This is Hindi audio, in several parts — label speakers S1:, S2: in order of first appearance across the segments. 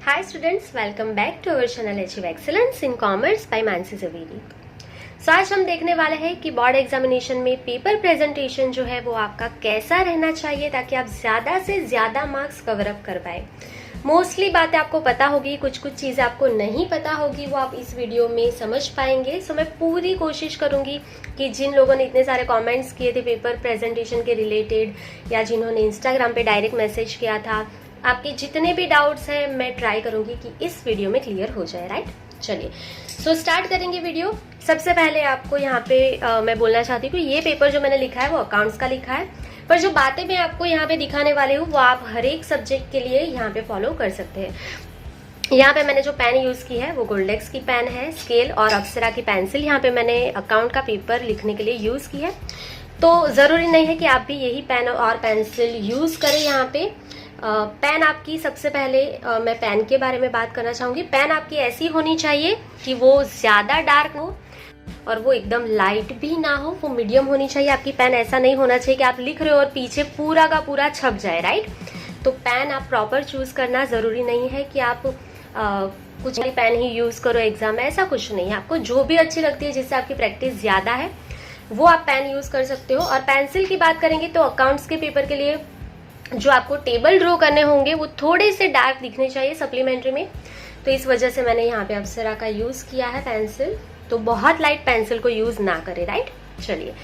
S1: Hi students, welcome back to our channel Achieve Excellence in Commerce by Mansi Zaveri। आज हम देखने वाले हैं कि बोर्ड एग्जामिनेशन में पेपर प्रेजेंटेशन जो है वो आपका कैसा रहना चाहिए ताकि आप ज्यादा से ज्यादा मार्क्स कवर अप कर पाए। मोस्टली बातें आपको पता होगी, कुछ कुछ चीजें आपको नहीं पता होगी, वो आप इस वीडियो में समझ पाएंगे। सो मैं पूरी कोशिश करूंगी कि जिन लोगों ने इतने सारे कमेंट्स किए थे पेपर प्रेजेंटेशन के रिलेटेड या जिन्होंने इंस्टाग्राम पे डायरेक्ट मैसेज किया था, आपके जितने भी डाउट्स हैं मैं ट्राई करूंगी कि इस वीडियो में क्लियर हो जाए। राइट, चलिए सो स्टार्ट करेंगे वीडियो। सबसे पहले आपको यहाँ पे मैं बोलना चाहती हूँ कि ये पेपर जो मैंने लिखा है वो अकाउंट्स का लिखा है, पर जो बातें मैं आपको यहाँ पे दिखाने वाली हूँ वो आप हर एक सब्जेक्ट के लिए यहाँ पे फॉलो कर सकते हैं। यहाँ पे मैंने जो पेन यूज की है वो गोल्डेक्स की पेन है, स्केल और अप्सरा की पेंसिल यहाँ पे मैंने अकाउंट का पेपर लिखने के लिए यूज की है। तो जरूरी नहीं है कि आप भी यही पेन और पेंसिल यूज करें। यहाँ पे पेन आपकी सबसे पहले मैं पेन के बारे में बात करना चाहूंगी। पेन आपकी ऐसी होनी चाहिए कि वो ज्यादा डार्क हो और वो एकदम लाइट भी ना हो, वो मीडियम होनी चाहिए आपकी पेन। ऐसा नहीं होना चाहिए कि आप लिख रहे हो और पीछे पूरा का पूरा छप जाए। राइट, तो पेन आप प्रॉपर चूज करना, जरूरी नहीं है कि आप कुछ भी पेन ही यूज करो एग्जाम में, ऐसा कुछ नहीं है। आपको जो भी अच्छी लगती है, जिससे आपकी प्रैक्टिस ज्यादा है, वो आप पेन यूज कर सकते हो। और पेंसिल की बात करेंगे तो अकाउंट्स के पेपर के लिए जो आपको टेबल ड्रॉ करने होंगे वो थोड़े से डार्क दिखने चाहिए सप्लीमेंट्री में, तो इस वजह से मैंने यहाँ पे अप्सरा का यूज किया है पेंसिल। तो बहुत लाइट पेंसिल को यूज ना करें। राइट, चलिए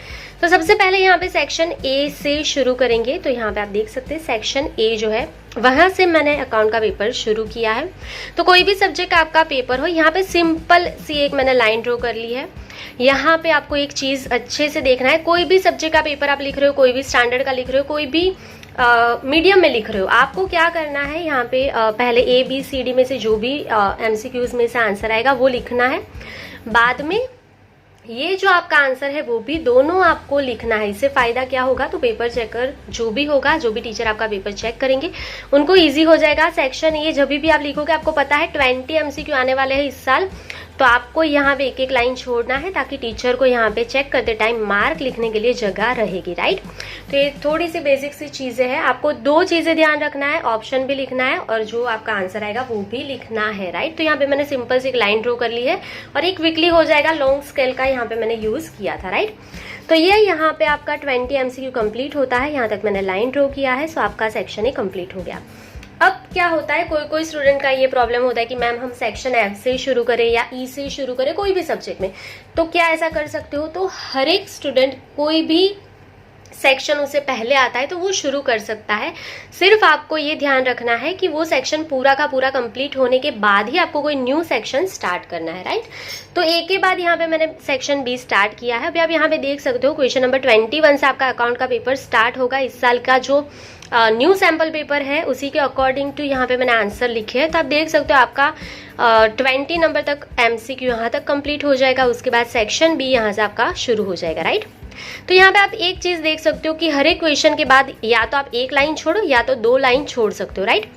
S1: तो सबसे पहले यहाँ पे सेक्शन ए से शुरू करेंगे। तो यहाँ पे आप देख सकते हैं सेक्शन ए जो है वहां से मैंने अकाउंट का पेपर शुरू किया है। तो कोई भी सब्जेक्ट आपका पेपर हो, यहाँ पे सिंपल सी एक मैंने लाइन ड्रॉ कर ली है। यहाँ पे आपको एक चीज अच्छे से देखना है, कोई भी सब्जेक्ट का पेपर आप लिख रहे हो, कोई भी स्टैंडर्ड का लिख रहे हो, कोई भी मीडियम में लिख रहे हो, आपको क्या करना है यहाँ पे पहले ए बी सी डी में से जो भी एमसीक्यूज में से आंसर आएगा वो लिखना है। बाद में ये जो आपका आंसर है वो भी दोनों आपको लिखना है। इससे फायदा क्या होगा, तो पेपर चेकर जो भी होगा, जो भी टीचर आपका पेपर चेक करेंगे उनको इजी हो जाएगा। सेक्शन ये जब भी आप लिखोगे, आपको पता है 20 एमसीक्यू आने वाले हैं इस साल, तो आपको यहाँ पे एक एक लाइन छोड़ना है ताकि टीचर को यहाँ पे चेक करते टाइम मार्क लिखने के लिए जगह रहेगी। राइट, तो ये थोड़ी सी बेसिक सी चीजें हैं। आपको दो चीजें ध्यान रखना है, ऑप्शन भी लिखना है और जो आपका आंसर आएगा वो भी लिखना है। राइट, तो यहाँ पे मैंने सिंपल से एक लाइन ड्रॉ कर ली है और एक वीकली हो जाएगा, लॉन्ग स्केल का यहाँ पे मैंने यूज किया था। राइट, तो ये यहाँ पे आपका 20 एमसीक्यू कंप्लीट होता है। यहाँ तक मैंने लाइन ड्रॉ किया है, सो आपका सेक्शन ही कंप्लीट हो गया। अब क्या होता है, कोई कोई स्टूडेंट का ये प्रॉब्लम होता है कि मैम हम सेक्शन एफ से शुरू करें या ई से शुरू करें कोई भी सब्जेक्ट में, तो क्या ऐसा कर सकते हो? तो हर एक स्टूडेंट कोई भी सेक्शन उसे पहले आता है तो वो शुरू कर सकता है। सिर्फ आपको ये ध्यान रखना है कि वो सेक्शन पूरा का पूरा कंप्लीट होने के बाद ही आपको कोई न्यू सेक्शन स्टार्ट करना है। राइट, तो एक के बाद यहाँ पे मैंने सेक्शन बी स्टार्ट किया है। अभी आप यहाँ पे देख सकते हो क्वेश्चन नंबर 21 से आपका अकाउंट का पेपर स्टार्ट होगा। इस साल का जो न्यू सैंपल पेपर है उसी के अकॉर्डिंग टू यहाँ पे मैंने आंसर लिखे हैं। तो आप देख सकते हो आपका 20 नंबर तक एमसीक्यू यहाँ तक कंप्लीट हो जाएगा। उसके बाद सेक्शन बी यहाँ से आपका शुरू हो जाएगा। राइट, तो यहाँ पे आप एक चीज देख सकते हो कि हर एक क्वेश्चन के बाद या तो आप एक लाइन छोड़ो या तो दो लाइन छोड़ सकते हो। राइट,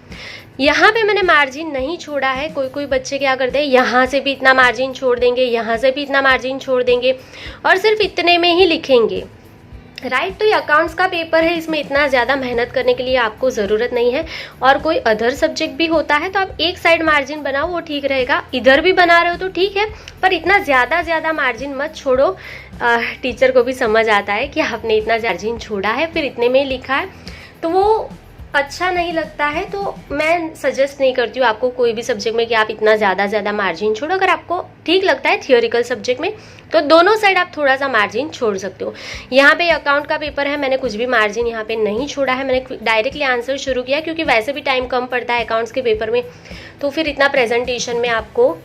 S1: यहाँ पे मैंने मार्जिन नहीं छोड़ा है। कोई कोई बच्चे क्या करते हैं, यहाँ से भी इतना मार्जिन छोड़ देंगे, यहाँ से भी इतना मार्जिन छोड़ देंगे और सिर्फ इतने में ही लिखेंगे। राइट, तो ये अकाउंट्स का पेपर है, इसमें इतना ज़्यादा मेहनत करने के लिए आपको ज़रूरत नहीं है। और कोई अदर सब्जेक्ट भी होता है तो आप एक साइड मार्जिन बनाओ, वो ठीक रहेगा। इधर भी बना रहे हो तो ठीक है, पर इतना ज़्यादा मार्जिन मत छोड़ो। टीचर को भी समझ आता है कि आपने इतना मार्जिन छोड़ा है फिर इतने में लिखा है, तो वो अच्छा नहीं लगता है। तो मैं सजेस्ट नहीं करती हूँ आपको कोई भी सब्जेक्ट में कि आप इतना ज़्यादा मार्जिन छोड़ो। अगर आपको ठीक लगता है थियोरिकल सब्जेक्ट में तो दोनों साइड आप थोड़ा सा मार्जिन छोड़ सकते हो। यहाँ पे अकाउंट का पेपर है, मैंने कुछ भी मार्जिन यहाँ पे नहीं छोड़ा है। मैंने डायरेक्टली आंसर शुरू किया क्योंकि वैसे भी टाइम कम पड़ता है अकाउंट्स के पेपर में, तो फिर इतना प्रेजेंटेशन में आपको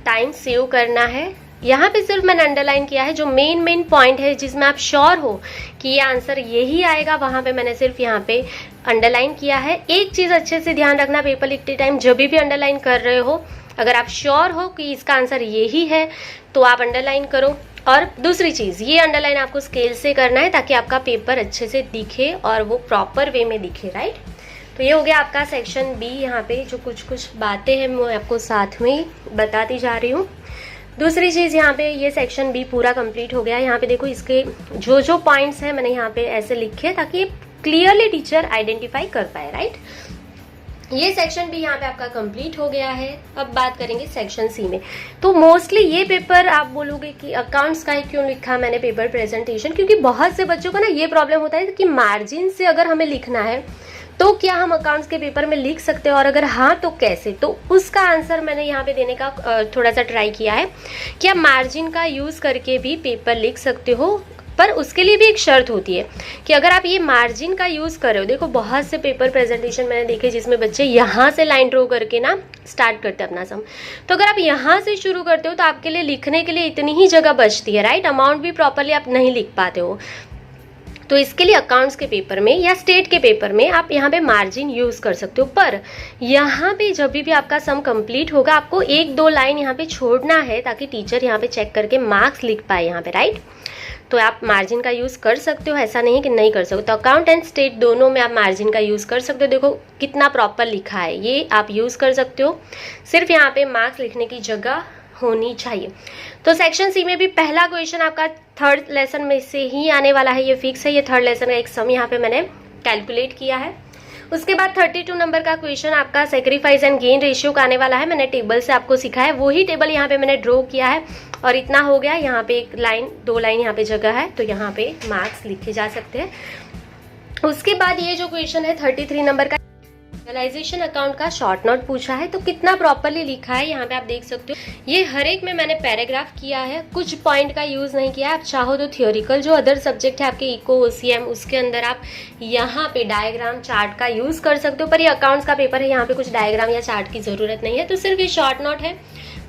S1: टाइम सेव करना है। यहाँ पे सिर्फ मैंने अंडरलाइन किया है जो मेन पॉइंट है जिसमें आप श्योर हो कि ये आंसर यही आएगा, वहां पे मैंने सिर्फ यहाँ पे अंडरलाइन किया है। एक चीज अच्छे से ध्यान रखना, पेपर लिखते टाइम जब भी अंडरलाइन कर रहे हो, अगर आप श्योर हो कि इसका आंसर यही है तो आप अंडरलाइन करो। और दूसरी चीज, ये अंडरलाइन आपको स्केल से करना है ताकि आपका पेपर अच्छे से दिखे और वो प्रॉपर वे में दिखे। राइट, तो ये हो गया आपका सेक्शन बी। यहाँ पे जो कुछ बातें हैं मैं आपको साथ में बताती जा रही हूँ। दूसरी चीज, यहाँ पे ये सेक्शन बी पूरा कंप्लीट हो गया। यहाँ पे देखो इसके जो पॉइंट्स हैं मैंने यहाँ पे ऐसे लिखे ताकि क्लियरली टीचर आइडेंटिफाई कर पाए। राइट, ये सेक्शन भी यहाँ पे आपका कंप्लीट हो गया है। अब बात करेंगे सेक्शन सी में। तो मोस्टली ये पेपर आप बोलोगे कि अकाउंट्स का ही क्यों लिखा मैंने पेपर प्रेजेंटेशन, क्योंकि बहुत से बच्चों को ना ये प्रॉब्लम होता है कि मार्जिन से अगर हमें लिखना है तो क्या हम अकाउंट्स के पेपर में लिख सकते हैं, और अगर हाँ तो कैसे। तो उसका आंसर मैंने यहाँ पे देने का थोड़ा सा ट्राई किया है कि आप मार्जिन का यूज़ करके भी पेपर लिख सकते हो, पर उसके लिए भी एक शर्त होती है कि अगर आप ये मार्जिन का यूज़ कर रहे हो। देखो बहुत से पेपर प्रेजेंटेशन मैंने देखे जिसमें बच्चे यहाँ से लाइन ड्रॉ करके ना स्टार्ट करते हैं अपना सम। तो अगर आप यहाँ से शुरू करते हो तो आपके लिए लिखने के लिए इतनी ही जगह बचती है, राइट। अमाउंट भी प्रॉपरली आप नहीं लिख पाते हो। तो इसके लिए अकाउंट्स के पेपर में या स्टेट के पेपर में आप यहाँ पे मार्जिन यूज़ कर सकते हो, पर यहाँ पे जब भी आपका सम कंप्लीट होगा आपको 1-2 लाइन यहाँ पे छोड़ना है ताकि टीचर यहाँ पे चेक करके मार्क्स लिख पाए यहाँ पे, राइट। तो आप मार्जिन का यूज़ कर सकते हो, ऐसा नहीं है कि नहीं कर सकते। तो अकाउंट एंड स्टेट दोनों में आप मार्जिन का यूज़ कर सकते हो। देखो कितना प्रॉपर लिखा है, ये आप यूज़ कर सकते हो। सिर्फ यहाँ पे मार्क्स लिखने की जगह होनी चाहिए। तो सेक्शन सी में भी पहला क्वेश्चन आपका थर्ड लेसन में से ही आने वाला है, ये फिक्स है। ये थर्ड लेसन का एक सम यहाँ पे मैंने कैलकुलेट किया है। उसके बाद 32 नंबर का क्वेश्चन आपका सेक्रीफाइस एंड गेन रेशियो का आने वाला है। मैंने टेबल से आपको सिखाया है, वही टेबल यहाँ पे मैंने ड्रॉ किया है और इतना हो गया। यहाँ पे 1 लाइन 2 लाइन यहाँ पे जगह है, तो यहाँ पे मार्क्स लिखे जा सकते हैं। उसके बाद ये जो क्वेश्चन है 33 नंबर का रियलाइजेशन अकाउंट का शॉर्ट नोट पूछा है, तो कितना प्रॉपरली लिखा है यहाँ पे आप देख सकते हो। ये हर एक में मैंने पैराग्राफ किया है, कुछ पॉइंट का यूज नहीं किया। आप चाहो तो थियोरिकल जो अदर सब्जेक्ट है आपके इको ओसीएम उसके अंदर आप यहाँ पे डायग्राम चार्ट का यूज कर सकते हो, पर ये अकाउंट्स का पेपर है, यहाँ पे कुछ डायग्राम या चार्ट की जरूरत नहीं है। तो सिर्फ ये शॉर्ट नोट है,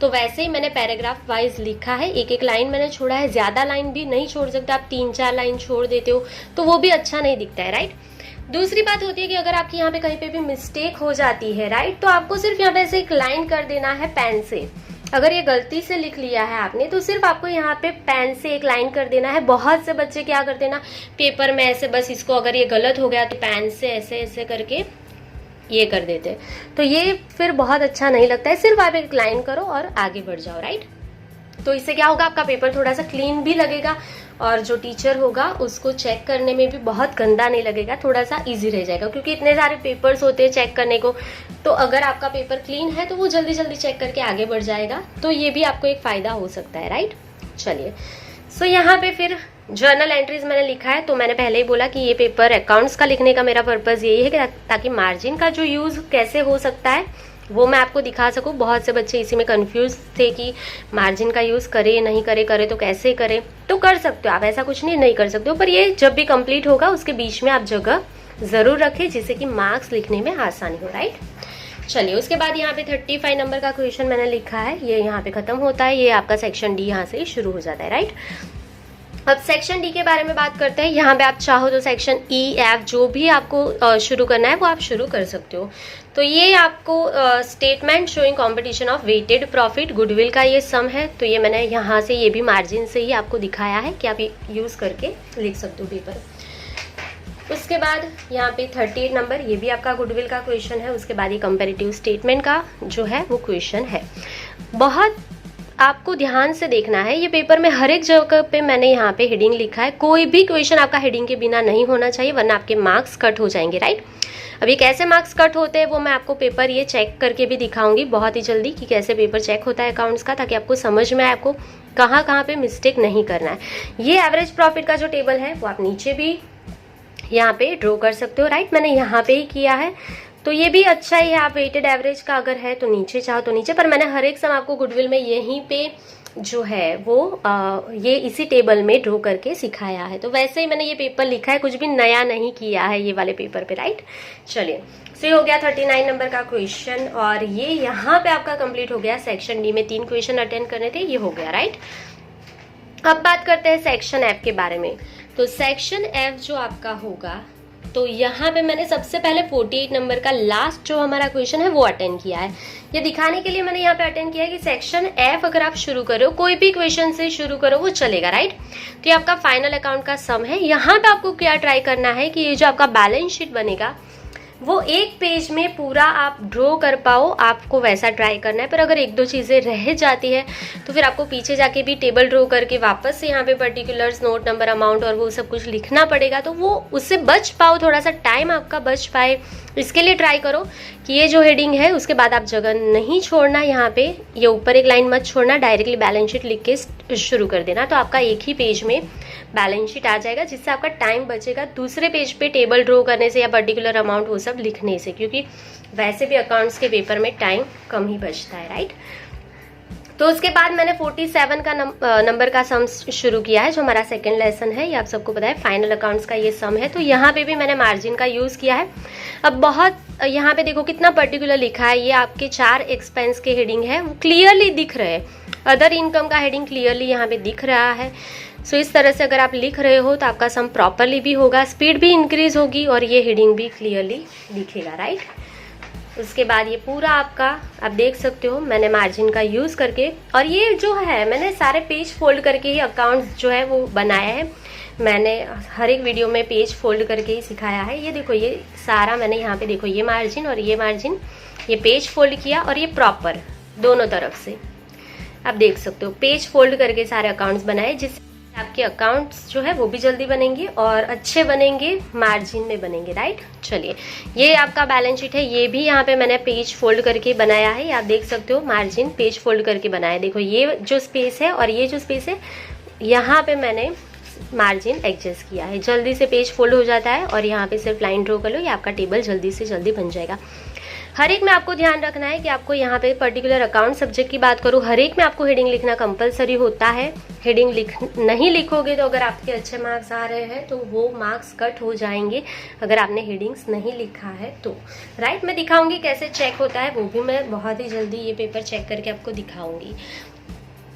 S1: तो वैसे ही मैंने पैराग्राफ वाइज लिखा है। 1-1 लाइन मैंने छोड़ा है, ज्यादा लाइन भी नहीं छोड़ सकते। आप 3-4 लाइन छोड़ देते हो तो वो भी अच्छा नहीं दिखता है, राइट। दूसरी बात होती है कि अगर आपकी यहाँ पे कहीं पे भी मिस्टेक हो जाती है, राइट, तो आपको सिर्फ यहाँ पे ऐसे एक लाइन कर देना है पेन से। अगर ये गलती से लिख लिया है आपने तो सिर्फ आपको यहाँ पे पेन से एक लाइन कर देना है। बहुत से बच्चे क्या करते हैं ना, पेपर में ऐसे बस इसको अगर ये गलत हो गया तो पेन से ऐसे ऐसे करके ये कर देते, तो ये फिर बहुत अच्छा नहीं लगता है। सिर्फ आप एक लाइन करो और आगे बढ़ जाओ, राइट। तो इससे क्या होगा, आपका पेपर थोड़ा सा क्लीन भी लगेगा और जो टीचर होगा उसको चेक करने में भी बहुत गंदा नहीं लगेगा, थोड़ा सा इजी रह जाएगा। क्योंकि इतने सारे पेपर्स होते हैं चेक करने को, तो अगर आपका पेपर क्लीन है तो वो जल्दी जल्दी चेक करके आगे बढ़ जाएगा। तो ये भी आपको एक फायदा हो सकता है, राइट। चलिए, सो यहाँ पे फिर जर्नल एंट्रीज मैंने लिखा है। तो मैंने पहले ही बोला कि ये पेपर अकाउंट्स का लिखने का मेरा पर्पज यही है कि ताकि मार्जिन का जो यूज कैसे हो सकता है वो मैं आपको दिखा सकूं। बहुत से बच्चे इसी में कंफ्यूज थे कि मार्जिन का यूज करे नहीं करे, करे तो कैसे करे। तो कर सकते हो आप, ऐसा कुछ नहीं कर सकते हो, पर ये जब भी कंप्लीट होगा उसके बीच में आप जगह जरूर रखें जिससे कि मार्क्स लिखने में आसानी हो, राइट। चलिए, उसके बाद यहाँ पे 35 नंबर का क्वेश्चन मैंने लिखा है, ये यहाँ पे खत्म होता है। ये आपका सेक्शन डी यहाँ से शुरू हो जाता है, राइट। अब सेक्शन डी के बारे में बात करते हैं। यहाँ पे आप चाहो तो सेक्शन ई एफ जो भी आपको शुरू करना है वो आप शुरू कर सकते हो। तो ये आपको statement showing competition of weighted profit goodwill का ये सम है। तो ये मैंने यहाँ से ये भी मार्जिन से ही आपको दिखाया है कि आप यूज करके लिख सकते हो पेपर। उसके बाद यहाँ पे 38 नंबर, ये भी आपका गुडविल का क्वेश्चन है। उसके बाद ये कंपेरेटिव स्टेटमेंट का जो है वो क्वेश्चन है। बहुत आपको ध्यान से देखना है, ये पेपर में हर एक जगह पे मैंने यहाँ पे हेडिंग लिखा है। कोई भी क्वेश्चन आपका हेडिंग के बिना नहीं होना चाहिए, वरना आपके मार्क्स कट हो जाएंगे, राइट। अब ये कैसे मार्क्स कट होते हैं वो मैं आपको पेपर ये चेक करके भी दिखाऊंगी बहुत ही जल्दी कि कैसे पेपर चेक होता है अकाउंट्स का, ताकि आपको समझ में आए आपको कहाँ कहाँ पे मिस्टेक नहीं करना है। ये एवरेज प्रॉफिट का जो टेबल है वो आप नीचे भी यहाँ पे ड्रॉ कर सकते हो, राइट। मैंने यहाँ पे ही किया है, तो ये भी अच्छा ही है। आप वेटेड एवरेज का अगर है तो नीचे चाहो तो नीचे, पर मैंने हर एक सम आपको गुडविल में यहीं पे जो है वो ये इसी टेबल में ड्रॉ करके सिखाया है। तो वैसे ही मैंने ये पेपर लिखा है, कुछ भी नया नहीं किया है ये वाले पेपर पे, राइट। चलिए, सो ये हो गया 39 नंबर का क्वेश्चन, और ये यहाँ पे आपका कंप्लीट हो गया। सेक्शन डी में 3 क्वेश्चन अटेंड करने थे, ये हो गया, राइट। अब बात करते हैं सेक्शन एफ के बारे में। तो सेक्शन एफ जो आपका होगा, तो यहाँ पे मैंने सबसे पहले 48 नंबर का लास्ट जो हमारा क्वेश्चन है वो अटेंड किया है। ये दिखाने के लिए मैंने यहाँ पे अटेंड किया है कि सेक्शन एफ अगर आप शुरू करो, कोई भी क्वेश्चन से शुरू करो वो चलेगा, राइट। तो ये आपका फाइनल अकाउंट का सम है। यहाँ पे आपको क्या ट्राई करना है कि ये जो आपका बैलेंस शीट बनेगा वो एक पेज में पूरा आप ड्रॉ कर पाओ, आपको वैसा ट्राई करना है। पर अगर 1-2 चीज़ें रह जाती है तो फिर आपको पीछे जाके भी टेबल ड्रॉ करके वापस से यहाँ पे पर्टिकुलर्स, नोट नंबर, अमाउंट और वो सब कुछ लिखना पड़ेगा। तो वो उससे बच पाओ, थोड़ा सा टाइम आपका बच पाए, इसके लिए ट्राई करो कि ये जो हेडिंग है उसके बाद आप जगह नहीं छोड़ना, यहाँ पे ये ऊपर एक लाइन मत छोड़ना, डायरेक्टली बैलेंस शीट लिख के शुरू कर देना। तो आपका एक ही पेज में बैलेंस शीट आ जाएगा, जिससे आपका टाइम बचेगा दूसरे पेज पे टेबल ड्रॉ करने से या पर्टिकुलर अमाउंट वो सब लिखने से, क्योंकि वैसे भी अकाउंट्स के पेपर में टाइम कम ही बचता है, राइट। तो उसके बाद मैंने 47 का नंबर का सम शुरू किया है, जो हमारा सेकंड लेसन है। ये आप सबको पता है फाइनल अकाउंट्स का ये सम है। तो यहाँ पे भी मैंने मार्जिन का यूज़ किया है। अब बहुत यहाँ पे देखो कितना पर्टिकुलर लिखा है, ये आपके 4 एक्सपेंस के हेडिंग है, वो क्लियरली दिख रहे हैं। अदर इनकम का हेडिंग क्लियरली यहाँ पे दिख रहा है। सो इस तरह से अगर आप लिख रहे हो तो आपका सम प्रॉपरली भी होगा, स्पीड भी इंक्रीज होगी और ये हेडिंग भी क्लियरली दिखेगा, राइट। उसके बाद ये पूरा आपका आप देख सकते हो मैंने मार्जिन का यूज़ करके, और ये जो है मैंने सारे पेज फोल्ड करके ही अकाउंट्स जो है वो बनाया है। मैंने हर एक वीडियो में पेज फोल्ड करके ही सिखाया है। ये देखो ये सारा मैंने यहाँ पे देखो ये मार्जिन और ये मार्जिन, ये पेज फोल्ड किया और ये प्रॉपर दोनों तरफ से आप देख सकते हो पेज फोल्ड करके सारे अकाउंट्स बनाए, जिससे आपके अकाउंट्स जो है वो भी जल्दी बनेंगे और अच्छे बनेंगे, मार्जिन में बनेंगे, राइट। चलिए ये आपका बैलेंस शीट है, ये भी यहाँ पे मैंने पेज फोल्ड करके बनाया है। आप देख सकते हो मार्जिन पेज फोल्ड करके बनाया है। देखो ये जो स्पेस है और ये जो स्पेस है, यहाँ पे मैंने मार्जिन एडजस्ट किया है, जल्दी से पेज फोल्ड हो जाता है। और यहाँ पे सिर्फ लाइन ड्रॉ कर लो, ये आपका टेबल जल्दी से जल्दी बन जाएगा। हर एक में आपको ध्यान रखना है कि आपको यहाँ पे पर्टिकुलर अकाउंट सब्जेक्ट की बात करूँ, हर एक में आपको हेडिंग लिखना कंपलसरी होता है। हेडिंग नहीं लिखोगे तो अगर आपके अच्छे मार्क्स आ रहे हैं तो वो मार्क्स कट हो जाएंगे, अगर आपने हेडिंग्स नहीं लिखा है तो, राइट। मैं दिखाऊंगी कैसे चेक होता है, वो भी मैं बहुत ही जल्दी ये पेपर चेक करके आपको दिखाऊंगी।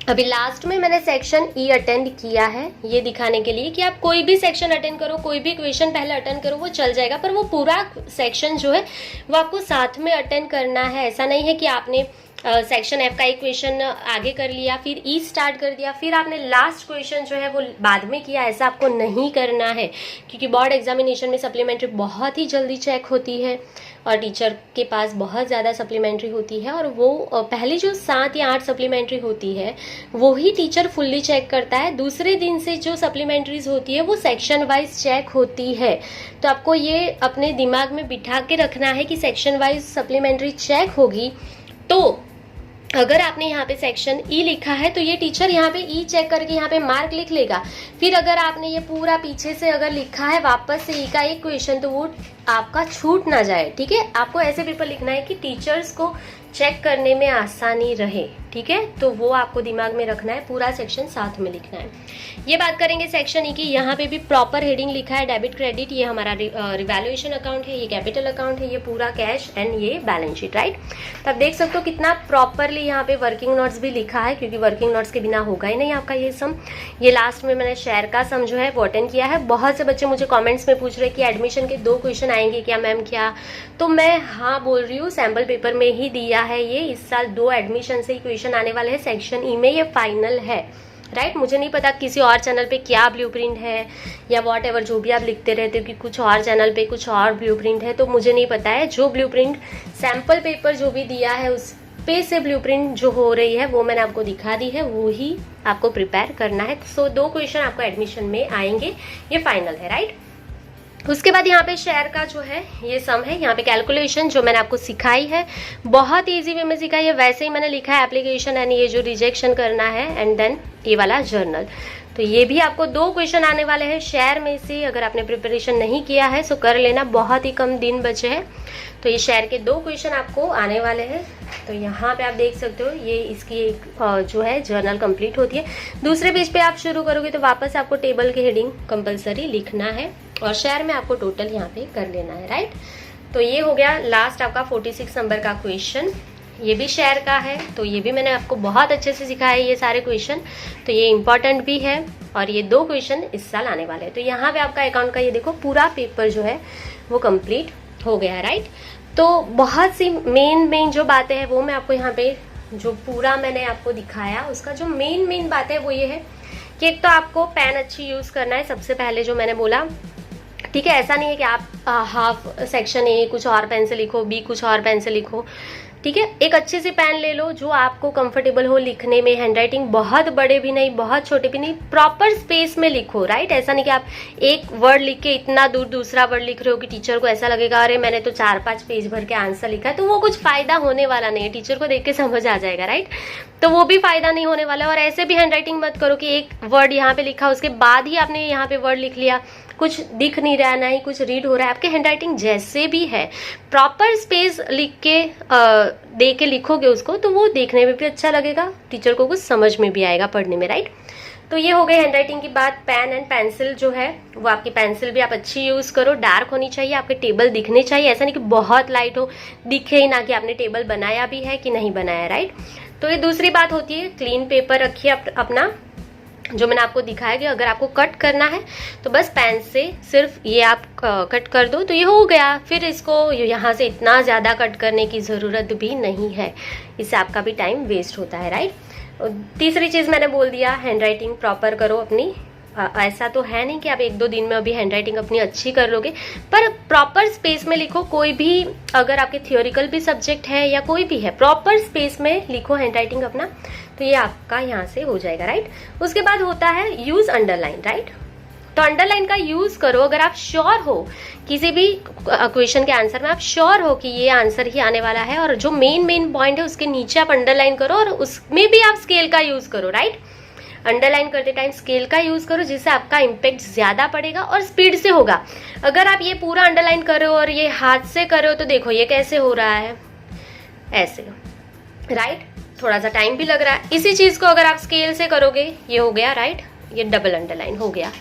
S1: अभी लास्ट में मैंने सेक्शन ई अटेंड किया है, ये दिखाने के लिए कि आप कोई भी सेक्शन अटेंड करो, कोई भी क्वेश्चन पहले अटेंड करो, वो चल जाएगा, पर वो पूरा सेक्शन जो है वो आपको साथ में अटेंड करना है। ऐसा नहीं है कि आपने सेक्शन एफ का एक क्वेश्चन आगे कर लिया, फिर ई स्टार्ट कर दिया, फिर आपने लास्ट क्वेश्चन जो है वो बाद में किया, ऐसा आपको नहीं करना है। क्योंकि बोर्ड एग्जामिनेशन में सप्लीमेंट्री बहुत ही जल्दी चेक होती है और टीचर के पास बहुत ज़्यादा सप्लीमेंट्री होती है, और वो पहले जो 7 या 8 सप्लीमेंट्री होती है वो ही टीचर फुल्ली चेक करता है। दूसरे दिन से जो सप्लीमेंट्रीज होती है वो सेक्शन वाइज चेक होती है। तो आपको ये अपने दिमाग में बिठा के रखना है कि सेक्शन वाइज सप्लीमेंट्री चेक होगी। तो अगर आपने यहाँ पे सेक्शन ई लिखा है तो ये टीचर यहाँ पे ई चेक करके यहाँ पे मार्क लिख लेगा। फिर अगर आपने ये पूरा पीछे से अगर लिखा है वापस से ई का एक क्वेश्चन, तो वो आपका छूट ना जाए, ठीक है। आपको ऐसे पेपर लिखना है कि टीचर्स को चेक करने में आसानी रहे, ठीक है। तो वो आपको दिमाग में रखना है, पूरा सेक्शन साथ में लिखना है। ये बात करेंगे सेक्शन ई की। यहाँ पे भी प्रॉपर हेडिंग लिखा है, डेबिट क्रेडिट, ये हमारा रिवैल्यूएशन अकाउंट है, ये कैपिटल अकाउंट है, ये पूरा कैश एंड ये बैलेंस शीट, राइट। तो आप देख सकते हो कितना प्रॉपरली यहाँ पे वर्किंग नोट्स भी लिखा है, क्योंकि वर्किंग नोट्स के बिना होगा ही नहीं आपका ये सम। ये लास्ट में मैंने शेयर का सम जो है वो अटेंड किया है। बहुत से बच्चे मुझे कॉमेंट्स में पूछ रहे कि एडमिशन के 2 क्वेश्चन आएंगे क्या मैम, क्या? तो मैं हाँ बोल रही हूँ, सैम्पल पेपर में ही दिया है ये। इस साल 2 एडमिशन से ही क्वेश्चन आने वाले हैं सेक्शन ई में, ये फाइनल है, राइट। मुझे नहीं पता किसी और चैनल पे क्या ब्लूप्रिंट है या वॉट एवर, जो भी आप लिखते रहते हो कि कुछ और चैनल पे कुछ और ब्लूप्रिंट है, तो मुझे नहीं पता है। जो ब्लूप्रिंट सैम्पल पेपर जो भी दिया है उस पे से ब्लूप्रिंट जो हो रही है वो मैंने आपको दिखा दी है, वो ही आपको प्रिपेयर करना है। सो 2 क्वेश्चन आपको एडमिशन में आएंगे, ये फाइनल है, राइट। उसके बाद यहाँ पे शेयर का जो है ये सम है, यहाँ पे कैलकुलेशन जो मैंने आपको सिखाई है बहुत इजी वे में सिखाई है, वैसे ही मैंने लिखा है एप्लीकेशन एंड ये जो रिजेक्शन करना है एंड देन ये वाला जर्नल। तो ये भी आपको 2 क्वेश्चन आने वाले हैं शेयर में से। अगर आपने प्रिपरेशन नहीं किया है सो कर लेना, बहुत ही कम दिन बचे हैं। तो ये शेयर के 2 क्वेश्चन आपको आने वाले हैं। तो यहाँ पे आप देख सकते हो ये इसकी एक जो है जर्नल कंप्लीट होती है। दूसरे पेज पे आप शुरू करोगे तो वापस आपको टेबल के हेडिंग कंपलसरी लिखना है और शेयर में आपको टोटल यहाँ पे कर लेना है, राइट। तो ये हो गया लास्ट आपका 46 नंबर का क्वेश्चन। ये भी शेयर का है, तो ये भी मैंने आपको बहुत अच्छे से सिखाया है ये सारे क्वेश्चन। तो ये इंपॉर्टेंट भी है और ये 2 क्वेश्चन इस साल आने वाले हैं। तो यहाँ पे आपका अकाउंट का ये देखो पूरा पेपर जो है वो कंप्लीट हो गया है, राइट। तो बहुत सी मेन जो बातें हैं वो मैं आपको यहाँ पे जो पूरा मैंने आपको दिखाया उसका जो मेन बात है वो ये है कि एक तो आपको पेन अच्छी यूज़ करना है, सबसे पहले जो मैंने बोला, ठीक है। ऐसा नहीं है कि आप हाफ सेक्शन ए कुछ और पेन से लिखो, बी कुछ और पेन से लिखो, ठीक है। एक अच्छी सी पेन ले लो जो आपको कंफर्टेबल हो लिखने में, हैंडराइटिंग बहुत बड़े भी नहीं बहुत छोटे भी नहीं, प्रॉपर स्पेस में लिखो, राइट। ऐसा नहीं कि आप एक वर्ड लिख के इतना दूर दूसरा वर्ड लिख रहे हो कि टीचर को ऐसा लगेगा अरे मैंने तो 4-5 पेज भर के आंसर लिखा है, तो वो कुछ फायदा होने वाला नहीं है, टीचर को देख के समझ आ जाएगा, राइट। तो वो भी फायदा नहीं होने वाला। और ऐसे भी हैंडराइटिंग मत करो कि एक वर्ड यहाँ पे लिखा उसके बाद ही आपने यहाँ पे वर्ड लिख लिया, कुछ दिख नहीं रहा, ना ही कुछ रीड हो रहा है। आपके हैंडराइटिंग जैसे भी है प्रॉपर स्पेस लिख के दे के लिखोगे उसको, तो वो देखने में भी अच्छा लगेगा, टीचर को कुछ समझ में भी आएगा पढ़ने में, राइट। तो ये हो गई हैंडराइटिंग की बात। पेन एंड पेंसिल जो है वो आपकी पेंसिल भी आप अच्छी यूज करो, डार्क होनी चाहिए, आपके टेबल दिखने चाहिए, ऐसा नहीं कि बहुत लाइट हो, दिखे ही ना कि आपने टेबल बनाया भी है कि नहीं बनाया, राइट। तो ये दूसरी बात होती है, क्लीन पेपर रखिए अपना, जो मैंने आपको दिखाया कि अगर आपको कट करना है तो बस पेन से सिर्फ ये आप कट कर दो तो ये हो गया। फिर इसको यहाँ से इतना ज़्यादा कट करने की ज़रूरत भी नहीं है, इससे आपका भी टाइम वेस्ट होता है, राइट। तीसरी चीज़ मैंने बोल दिया, हैंडराइटिंग प्रॉपर करो अपनी। ऐसा तो है नहीं कि आप 1-2 दिन में अभी हैंडराइटिंग अपनी अच्छी कर लोगे, पर प्रॉपर स्पेस में लिखो। कोई भी अगर आपके थियोरिकल भी सब्जेक्ट है या कोई भी है, प्रॉपर स्पेस में लिखो हैंडराइटिंग अपना, तो ये आपका यहाँ से हो जाएगा, राइट। उसके बाद होता है यूज अंडरलाइन, राइट। तो अंडरलाइन का यूज करो अगर आप श्योर हो किसी भी क्वेश्चन के आंसर में, आप श्योर हो कि ये आंसर ही आने वाला है और जो मेन पॉइंट है उसके नीचे आप अंडरलाइन करो, और उसमें भी आप स्केल का यूज करो, राइट। अंडरलाइन करते टाइम स्केल का यूज करो, जिससे आपका इम्पैक्ट ज्यादा पड़ेगा और स्पीड से होगा। अगर आप ये पूरा अंडरलाइन करो और ये हाथ से करो तो देखो ये कैसे हो रहा है, ऐसे, राइट। थोड़ा सा टाइम भी लग रहा है। इसी चीज को अगर आप स्केल से करोगे, ये हो गया, राइट, ये डबल अंडरलाइन हो गया,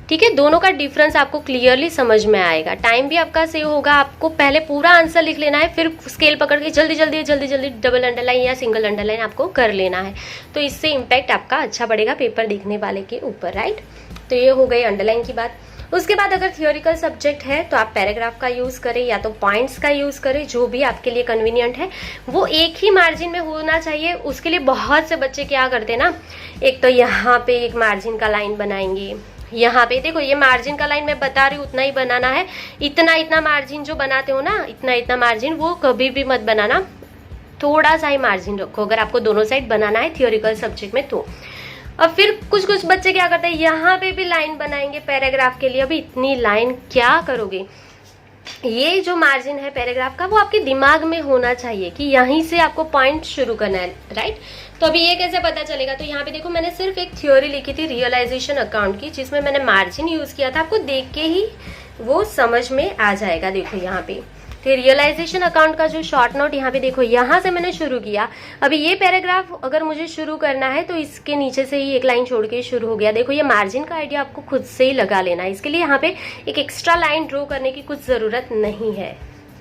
S1: ठीक है। दोनों का डिफरेंस आपको क्लियरली समझ में आएगा, टाइम भी आपका सेव होगा। आपको पहले पूरा आंसर लिख लेना है, फिर स्केल पकड़ के जल्दी जल्दी डबल अंडरलाइन या सिंगल अंडरलाइन आपको कर लेना है, तो इससे इम्पैक्ट आपका अच्छा पड़ेगा पेपर देखने वाले के ऊपर, राइट। तो ये हो गई अंडरलाइन की बात। उसके बाद अगर थियोरिकल सब्जेक्ट है तो आप पैराग्राफ का यूज करें या तो पॉइंट्स का यूज करें, जो भी आपके लिए कन्वीनियंट है। वो एक ही मार्जिन में होना चाहिए। उसके लिए बहुत से बच्चे क्या करते हैं ना, एक तो यहाँ पे एक मार्जिन का लाइन बनाएंगे, यहाँ पे देखो ये मार्जिन का लाइन मैं बता रही हूँ उतना ही बनाना है, इतना मार्जिन जो बनाते हो ना, इतना मार्जिन वो कभी भी मत बनाना, थोड़ा सा ही मार्जिन रखो अगर आपको दोनों साइड बनाना है थियोरिकल सब्जेक्ट में तो। अब फिर कुछ बच्चे क्या करते हैं, यहाँ पे भी लाइन बनाएंगे पैराग्राफ के लिए। अभी इतनी लाइन क्या करोगे, ये जो मार्जिन है पैराग्राफ का वो आपके दिमाग में होना चाहिए कि यहीं से आपको पॉइंट शुरू करना है, राइट। तो अभी ये कैसे पता चलेगा, तो यहाँ पे देखो मैंने सिर्फ एक थ्योरी लिखी थी रियलाइजेशन अकाउंट की, जिसमें मैंने मार्जिन यूज किया था। आपको देख के ही वो समझ में आ जाएगा। देखो यहाँ पे फिर रियलाइजेशन अकाउंट का जो शॉर्ट नोट यहाँ पे देखो, यहाँ से मैंने शुरू किया। अभी ये पैराग्राफ अगर मुझे शुरू करना है तो इसके नीचे से ही एक लाइन छोड़ के शुरू हो गया। देखो ये मार्जिन का आइडिया आपको खुद से ही लगा लेना है, इसके लिए यहाँ पे एक एक्स्ट्रा लाइन ड्रॉ करने की कुछ जरूरत नहीं है,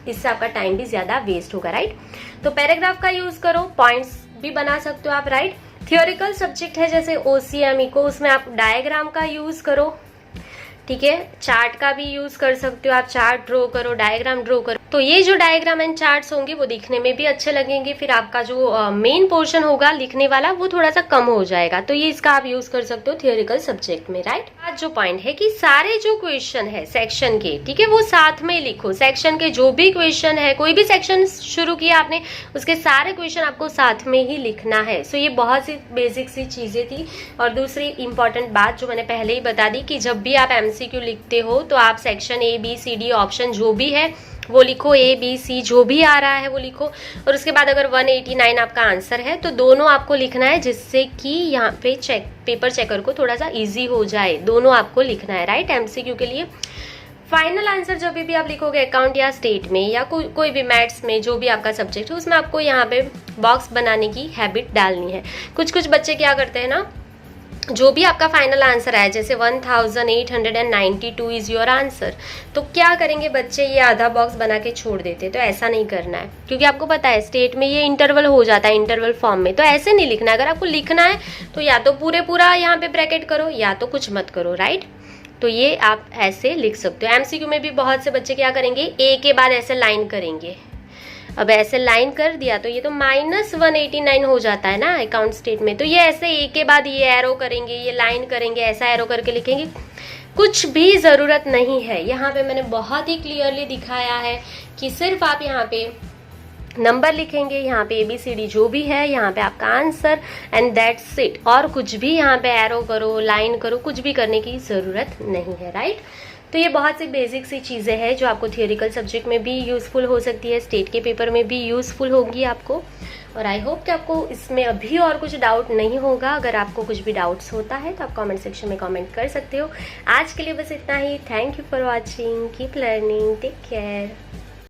S1: इससे आपका टाइम भी ज्यादा वेस्ट होगा, राइट। तो पैराग्राफ का यूज करो, पॉइंट्स भी बना सकते हो आप, राइट। थियोरिकल सब्जेक्ट है जैसे OCM इको, उसमें आप डायग्राम का यूज करो, ठीक है। चार्ट का भी यूज कर सकते हो आप, चार्ट ड्रॉ करो, डायग्राम ड्रॉ करो, तो ये जो डायग्राम एंड चार्ट्स होंगे वो दिखने में भी अच्छे लगेंगे। फिर आपका जो मेन पोर्शन होगा लिखने वाला वो थोड़ा सा कम हो जाएगा, तो ये इसका आप यूज कर सकते हो थियोरिकल सब्जेक्ट में, राइट। आज जो पॉइंट है कि सारे जो क्वेश्चन है सेक्शन के, ठीक है, वो साथ में लिखो। सेक्शन के जो भी क्वेश्चन है, कोई भी सेक्शन शुरू किया आपने, उसके सारे क्वेश्चन आपको साथ में ही लिखना है। सो ये बहुत सी बेसिक सी चीजें थी। और दूसरी इंपॉर्टेंट बात जो मैंने पहले ही बता दी कि जब भी आप MCQ लिखते हो तो आप सेक्शन ABCD ऑप्शन जो भी है वो लिखो, ABC जो भी आ रहा है वो लिखो, और उसके बाद अगर 189 आपका आंसर है तो दोनों आपको लिखना है, जिससे कि यहाँ पे पेपर चेकर को थोड़ा सा इजी हो जाए। दोनों आपको लिखना है, राइट, MCQ के लिए। फाइनल आंसर जब भी आप लिखोगे अकाउंट या स्टेट में या कोई भी मैथ्स में जो भी आपका सब्जेक्ट है, उसमें आपको यहाँ पे बॉक्स बनाने की हैबिट डालनी है। कुछ बच्चे क्या करते हैं ना, जो भी आपका फाइनल आंसर आया, जैसे 1892 इज योर आंसर, तो क्या करेंगे बच्चे, ये आधा बॉक्स बना के छोड़ देते। तो ऐसा नहीं करना है, क्योंकि आपको पता है स्टेट में ये इंटरवल हो जाता है, इंटरवल फॉर्म में, तो ऐसे नहीं लिखना है। अगर आपको लिखना है तो या तो पूरा यहाँ पे ब्रैकेट करो या तो कुछ मत करो, राइट। तो ये आप ऐसे लिख सकते हो। MCQ में भी बहुत से बच्चे क्या करेंगे, A के बाद ऐसे लाइन करेंगे। अब ऐसे लाइन कर दिया तो ये तो -189 हो जाता है ना अकाउंट स्टेट में, तो ये ऐसे A के बाद ये एरो करेंगे, ये लाइन करेंगे, ऐसा एरो करके लिखेंगे, कुछ भी ज़रूरत नहीं है। यहाँ पे मैंने बहुत ही क्लियरली दिखाया है कि सिर्फ आप यहाँ पे नंबर लिखेंगे, यहाँ पे ABCD जो भी है, यहाँ पे आपका आंसर, एंड दैट्स इट। और कुछ भी यहाँ पे एरो करो, लाइन करो, कुछ भी करने की ज़रूरत नहीं है, राइट। तो ये बहुत सी बेसिक सी चीज़ें हैं जो आपको थियोरिकल सब्जेक्ट में भी यूज़फुल हो सकती है, स्टेट के पेपर में भी यूज़फुल होगी आपको। और आई होप कि आपको इसमें अभी और कुछ डाउट नहीं होगा। अगर आपको कुछ भी डाउट्स होता है तो आप कमेंट सेक्शन में कमेंट कर सकते हो। आज के लिए बस इतना ही। Thank you for watching, keep learning, take care.